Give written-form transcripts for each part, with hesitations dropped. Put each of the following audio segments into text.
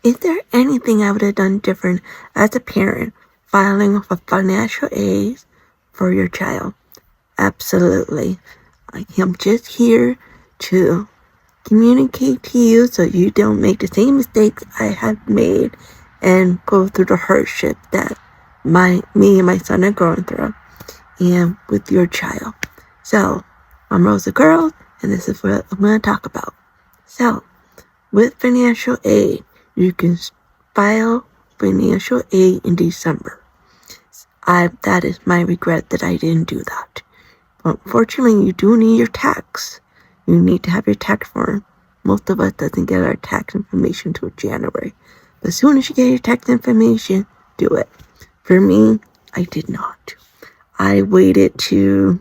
Is there anything I would have done different as a parent filing for financial aid for your child? Absolutely. I am just here to communicate to you so you don't make the same mistakes I have made and go through the hardship that me and my son are going through and with your child. So, I'm Rosa Girls, and this is what I'm going to talk about. So, with financial aid, you can file financial aid in December. That is my regret that I didn't do that. But unfortunately, you do need your tax. You need to have your tax form. Most of us doesn't get our tax information till January. But as soon as you get your tax information, do it. For me, I did not. I waited to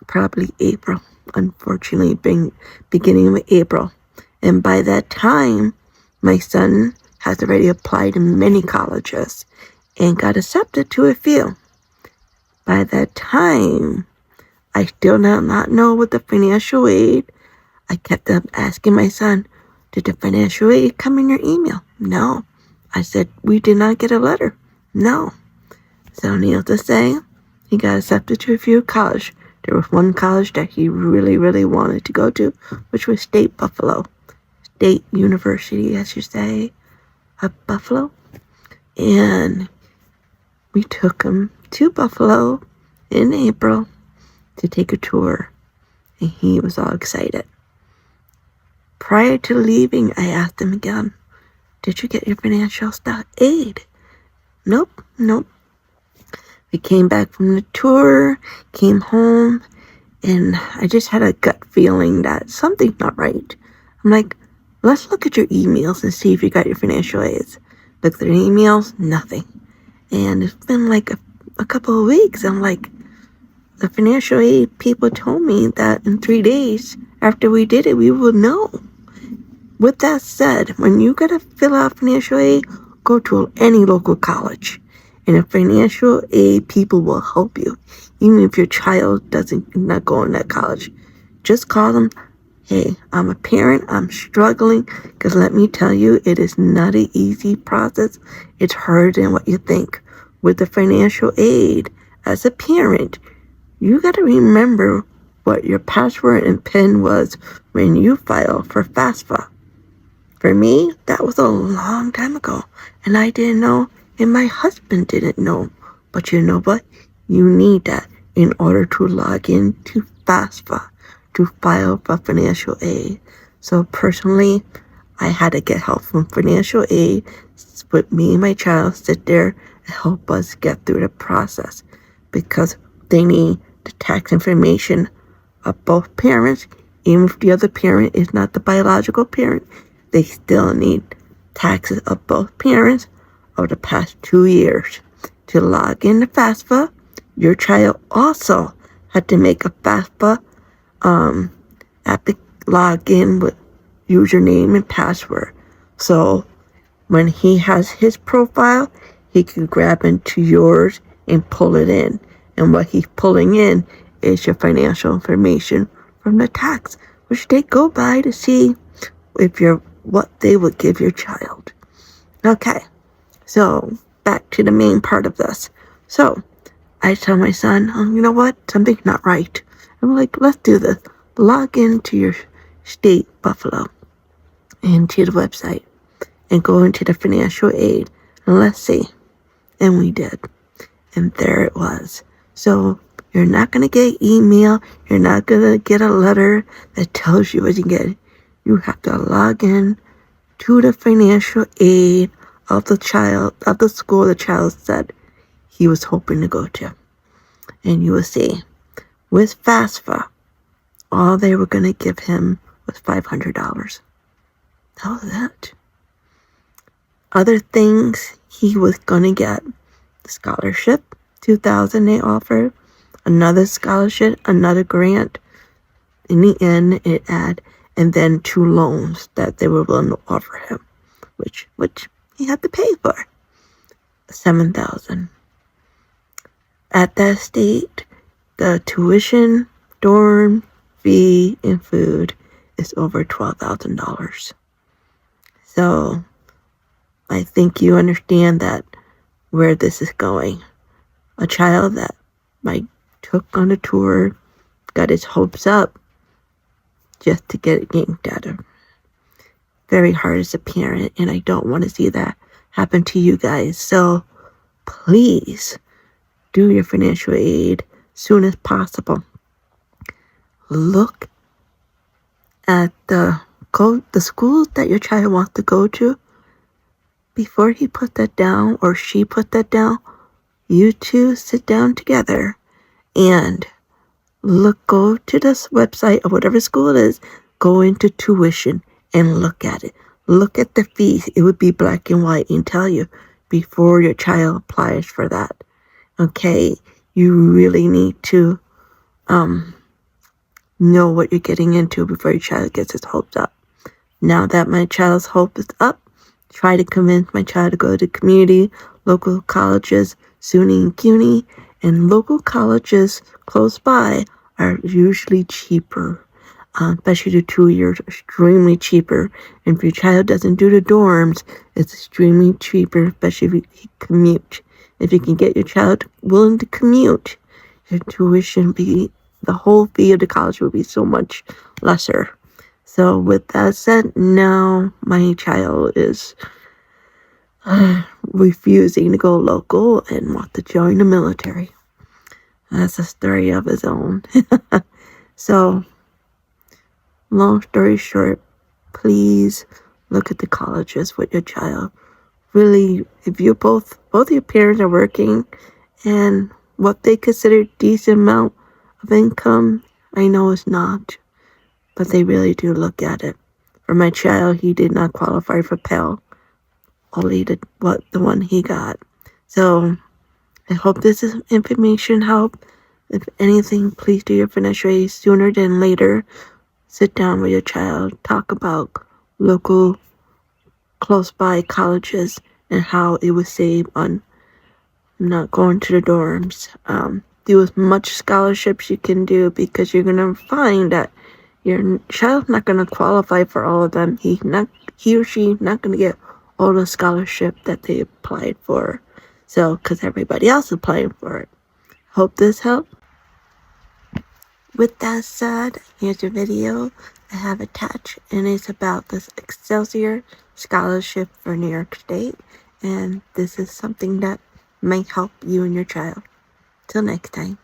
probably April. Unfortunately, beginning of April. And by that time, my son has already applied to many colleges and got accepted to a few. By that time, I still did not know what the financial aid. I kept asking my son, did the financial aid come in your email? No. I said, we did not get a letter. No. So needless to say, he got accepted to a few colleges. There was one college that he really, really wanted to go to, which was State University, I should say, of Buffalo. And we took him to Buffalo in April to take a tour, and he was all excited. Prior to leaving, I asked him again, did you get your financial aid? Nope. We came back from the tour, came home, and I just had a gut feeling that something's not right. I'm like, let's look at your emails and see if you got your financial aids. Look at their emails, nothing. And it's been like a couple of weeks. I'm like, the financial aid people told me that in 3 days after we did it, we would know. With that said, when you gotta fill out financial aid, go to any local college. And the financial aid people will help you. Even if your child not go in that college. Just call them, hey, I'm a parent, I'm struggling. Because let me tell you, it is not an easy process. It's harder than what you think. With the financial aid, as a parent, you got to remember what your password and PIN was when you filed for FASFA. For me, that was a long time ago, and I didn't know, and my husband didn't know. But you know what? You need that in order to log into FAFSA to file for financial aid. So personally, I had to get help from financial aid with me and my child sit there and help us get through the process because they need the tax information of both parents. Even if the other parent is not the biological parent, they still need taxes of both parents over the past 2 years. To log into FAFSA, your child also had to make a FAFSA login with username and password. So when he has his profile, he can grab into yours and pull it in. And what he's pulling in is your financial information from the tax, which they go by to see if you're what they would give your child. Okay, so back to the main part of this. So I tell my son, you know what? Something's not right. I'm like, let's do this. Log into your state, Buffalo, into the website and go into the financial aid. And let's see. And we did. And there it was. So you're not going to get email. You're not going to get a letter that tells you what you get. You have to log in to the financial aid of the school the child said he was hoping to go to. And you will see, with FAFSA, all they were going to give him was $500. That was it. Other things he was going to get, the scholarship, $2,000 they offered, another scholarship, another grant. In the end, it had, and then 2 loans that they were willing to offer him, which he had to pay for, $7,000. At that state, the tuition, dorm, fee, and food is over $12,000. So I think you understand that where this is going. A child that I took on a tour, got his hopes up just to get it yanked out of him. Very hard as a parent, and I don't want to see that happen to you guys. So please do your financial aid soon as possible. Look at the schools that your child wants to go to. Before he put that down or she put that down, you two sit down together and go to this website or whatever school it is, go into tuition and look at it. Look at the fees. It would be black and white and tell you before your child applies for that. Okay, you really need to know what you're getting into before your child gets his hopes up. Now that my child's hope is up, try to convince my child to go to community, local colleges, SUNY and CUNY, and local colleges close by are usually cheaper. Especially the 2 years, extremely cheaper. And if your child doesn't do the dorms, it's extremely cheaper, especially if you commute. If you can get your child willing to commute, your tuition the whole fee of the college will be so much lesser. So with that said, now my child is refusing to go local and want to join the military. That's a story of his own. So, long story short, please look at the colleges with your child. Really, if you both your parents are working and what they consider decent amount of income, I know it's not, but they really do look at it. For my child, he did not qualify for Pell, only the one he got. So I hope this information helped. If anything, please do your financial aid sooner than later. Sit down with your child, talk about local close by colleges and how it would save on not going to the dorms. Do as much scholarships you can do, because you're going to find that your child's not going to qualify for all of them. He or she not going to get all the scholarship that they applied for. So, because everybody else is applying for it. Hope this helped. With that said, here's a video I have attached, and it's about this Excelsior scholarship for New York State. And this is something that might help you and your child. Till next time.